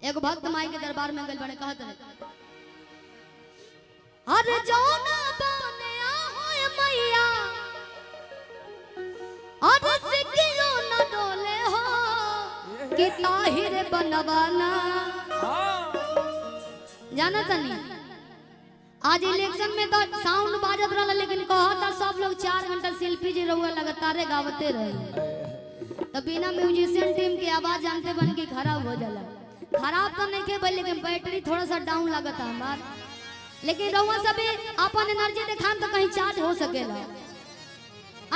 एक भक्त माई के दरबार में गल बने कहत रहे अरे जौना बने होए मैया अरे सिकियो न डोले हो कि ताहिर बनवाना जाना तनी आज इलेक्शन में तो साउंड बाजत रहा लेकिन कहता सब लोग 4 घंटा शिल्पी जी रहुआ लगातार गावते रहे तो बिना म्यूजिशियन टीम की आवाज जानते बन के खराब हो जाला। खराब तो नहीं के भाई लेकिन बैटरी थोड़ा सा डाउन लगता हमार लेकिन रहुआ सब अपन एनर्जी दिखान तो कहीं चार्ज हो सकेला।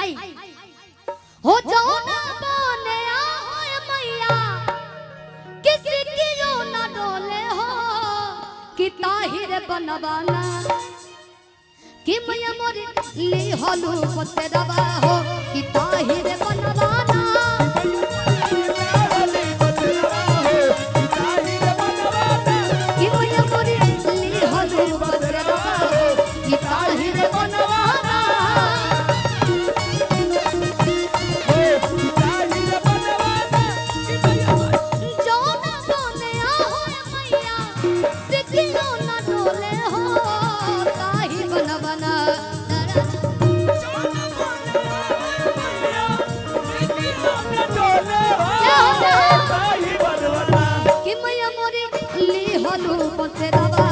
आई हो जौना बने होए मैया किसी की जो ना डोले हो कि ताहिर बनवाना कि मैया मोरी ली हलू पते दबा हो कि ताहिर बनवाना कि मैया मोरी ली हलू पते दबा हो कि ताहिर बनवाना जौना बने होए मैया सिकियो न डोले हो ताहि बनवाना कि मैया मोरी ली हलू पसे दबा